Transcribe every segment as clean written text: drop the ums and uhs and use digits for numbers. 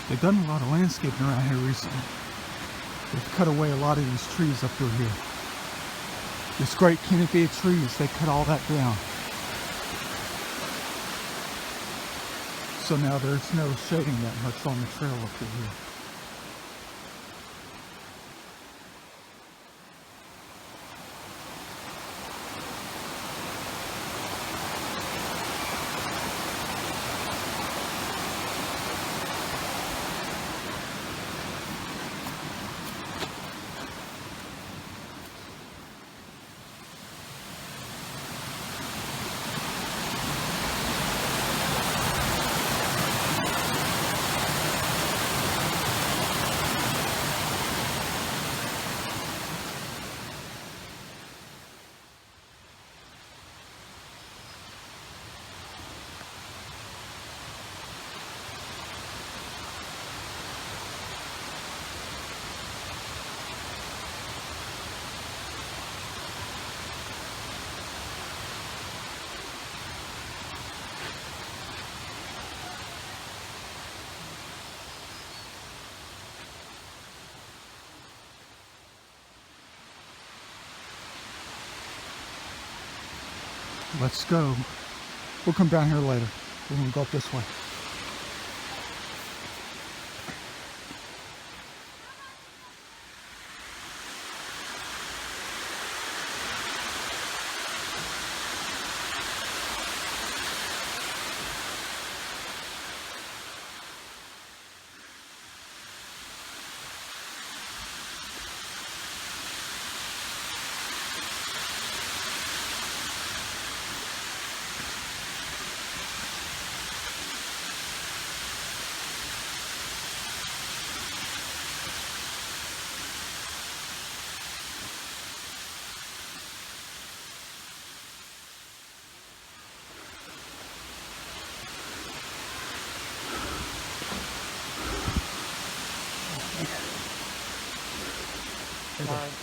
They've done a lot of landscaping around here recently. They've cut away a lot of these trees up through here. This great canopy of trees, they cut all that down. So now there's no shading that much on the trail up through here. Let's go. We'll come down here later. We're gonna go up this way.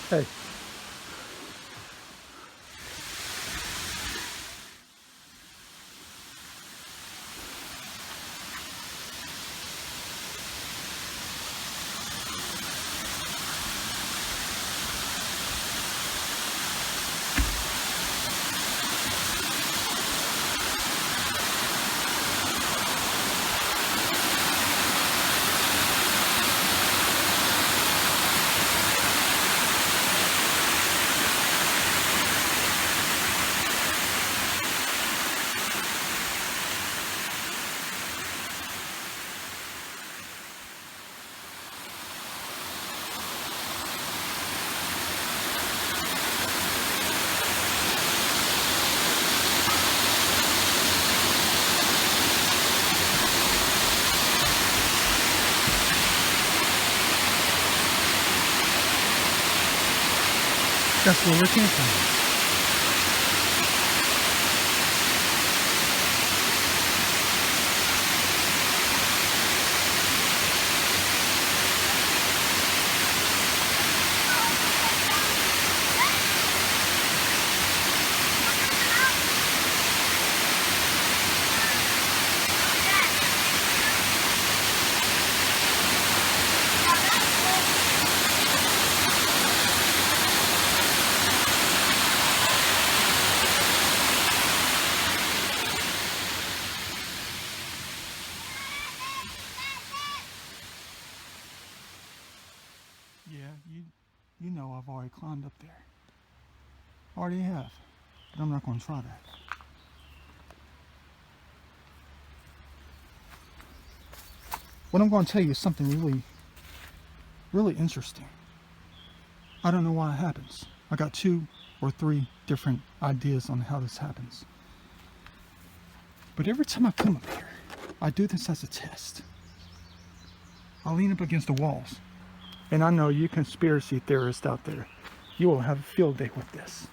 Hey. That's where we came from. Yeah, you know I've already climbed up there. Already have. But I'm not going to try that. What I'm going to tell you is something really interesting. I don't know why it happens. I got 2 or 3 different ideas on how this happens. But every time I come up here, I do this as a test. I lean up against the walls. And I know you conspiracy theorists out there, you will have a field day with this.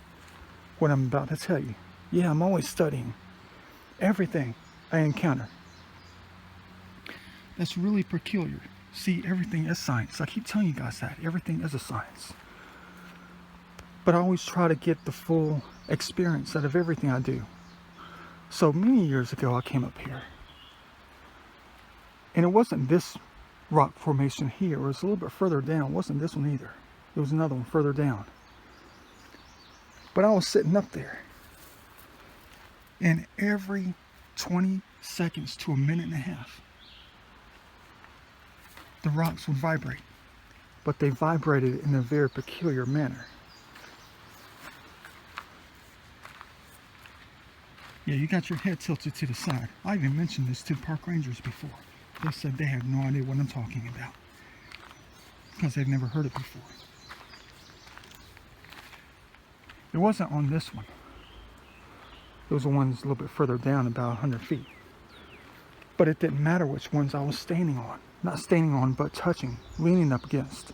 What I'm about to tell you. Yeah, I'm always studying everything I encounter. That's really peculiar. See, everything is science. I keep telling you guys that. Everything is a science. But I always try to get the full experience out of everything I do. So many years ago, I came up here. And it wasn't this rock formation here. It was a little bit further down. It wasn't this one either. It was another one further down. But I was sitting up there, and every 20 seconds to a minute and a half, the rocks would vibrate. But they vibrated in a very peculiar manner. Yeah, you got your head tilted to the side. I even mentioned this to park rangers before. They said they have no idea what I'm talking about because they've never heard it before. It wasn't on this one. It was the ones a little bit further down, about 100 feet. But it didn't matter which ones I was standing on. Not standing on, but touching, leaning up against.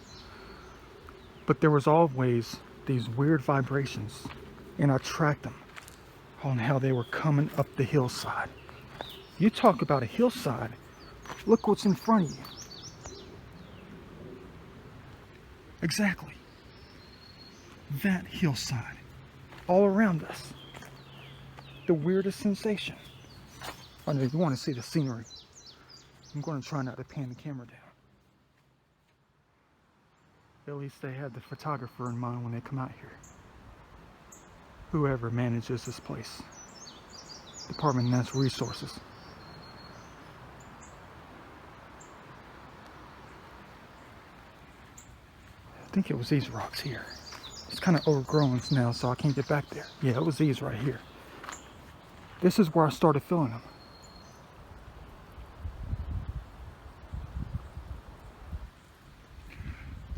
But there was always these weird vibrations, and I tracked them on how they were coming up the hillside. You talk about a hillside, look what's in front of you. Exactly. That hillside, all around us. The weirdest sensation. I know you want to see the scenery. I'm going to try not to pan the camera down. At least they had the photographer in mind when they come out here. Whoever manages this place. Department of Natural Resources. I think it was these rocks here. It's kind of overgrown now, so I can't get back there. Yeah, it was these right here. This is where I started feeling them.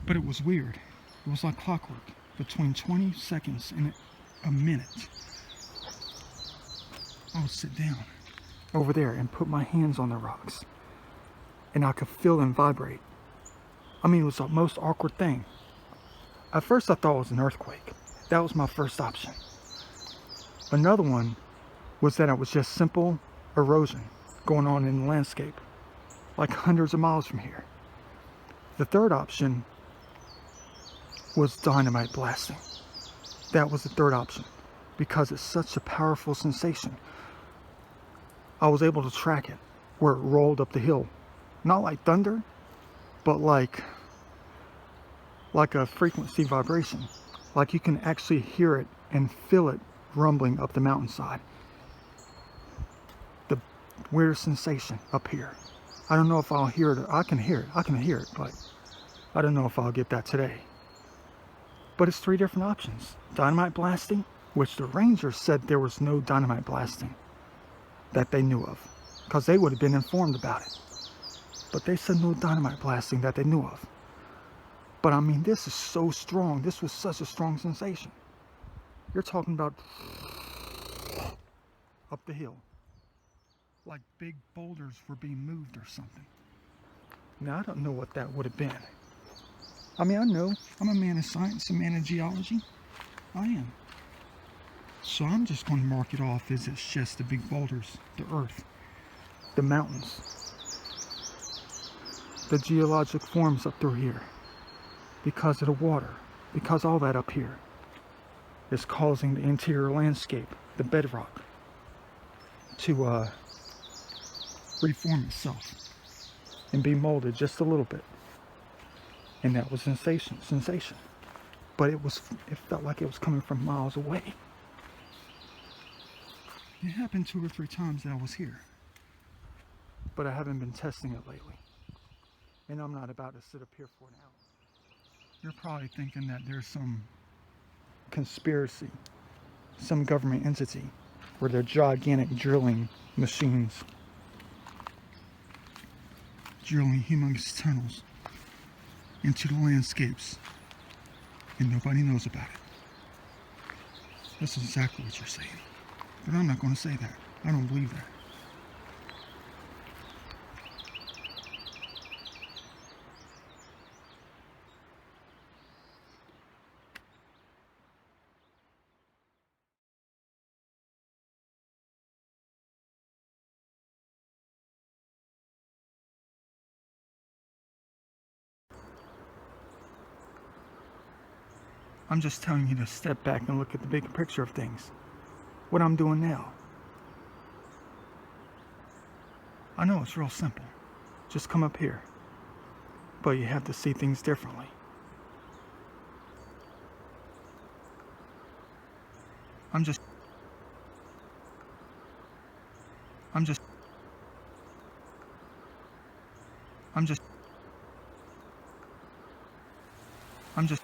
But it was weird. It was like clockwork. Between 20 seconds and a minute, I would sit down over there and put my hands on the rocks, and I could feel them vibrate. I mean, it was the most awkward thing. At first I thought it was an earthquake. That was my first option. Another one was that it was just simple erosion going on in the landscape, like hundreds of miles from here. The third option was dynamite blasting. That was the third option, because it's such a powerful sensation. I was able to track it where it rolled up the hill. Not like thunder, but like a frequency vibration. Like you can actually hear it and feel it rumbling up the mountainside. The weird sensation up here. I don't know if I'll hear it. I can hear it, but I don't know if I'll get that today. But it's three different options. Dynamite blasting, which the rangers said there was no dynamite blasting that they knew of, because they would have been informed about it. But they said no dynamite blasting that they knew of. But I mean, this is so strong. This was such a strong sensation. You're talking about up the hill, like big boulders were being moved or something. Now, I don't know what that would have been. I mean, I know I'm a man of science, a man of geology. I am. So I'm just going to mark it off as it's just the big boulders, the earth, the mountains, the geologic forms up through here, because of the water, because all that up here is causing the interior landscape, the bedrock, to reform itself and be molded just a little bit. And that was sensation. But it felt like it was coming from miles away. It happened 2 or 3 times that I was here. But I haven't been testing it lately. And I'm not about to sit up here for an hour. You're probably thinking that there's some conspiracy, some government entity, where they're gigantic drilling machines, drilling humongous tunnels into the landscapes, and nobody knows about it. That's exactly what you're saying. But I'm not going to say that. I don't believe that. I'm just telling you to step back and look at the bigger picture of things. What I'm doing now. I know it's real simple. Just come up here. but you have to see things differently. I'm just I'm just I'm just I'm just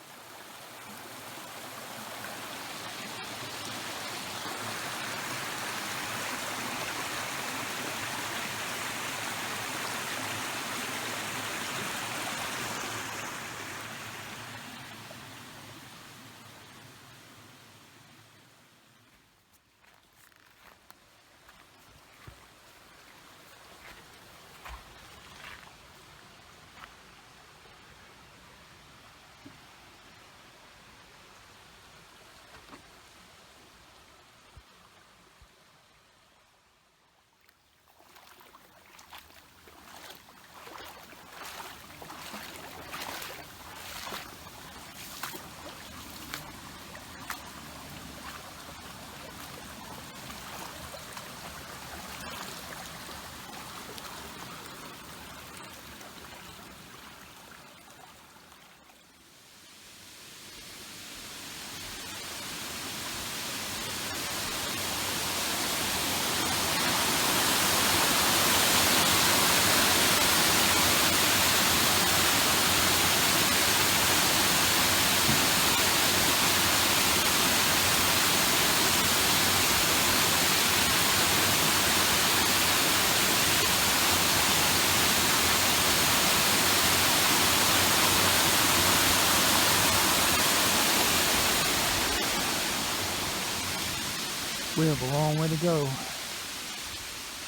we have a long way to go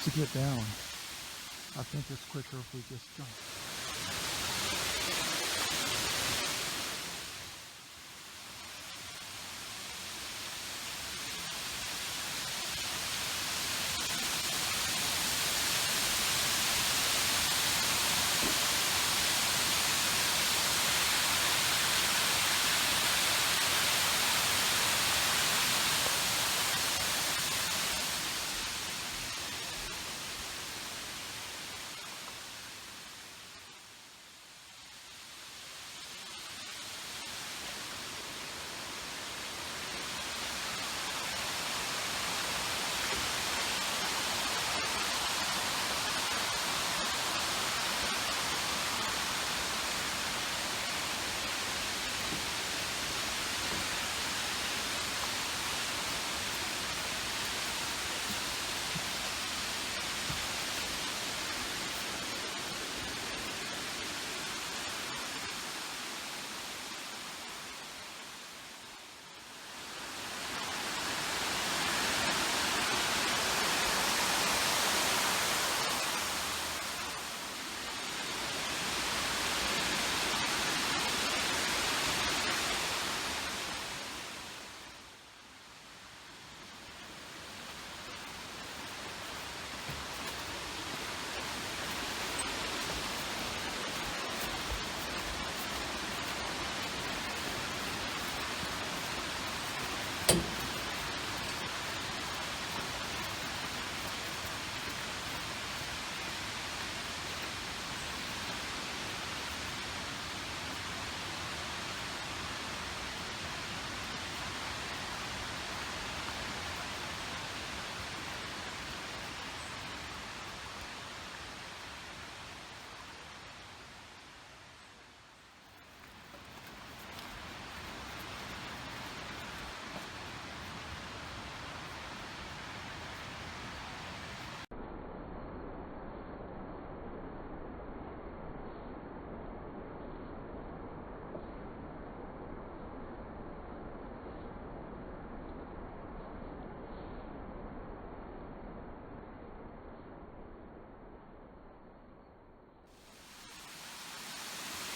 to get down. I think it's quicker if we just jump.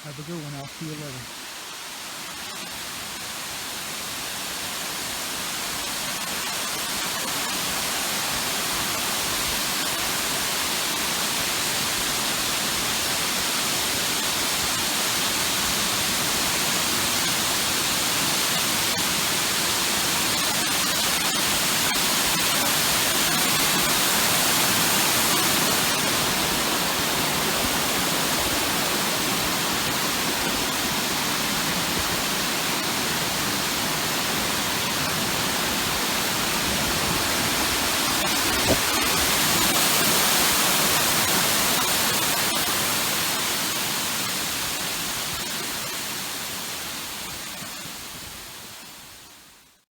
Have a good one. I'll see you later.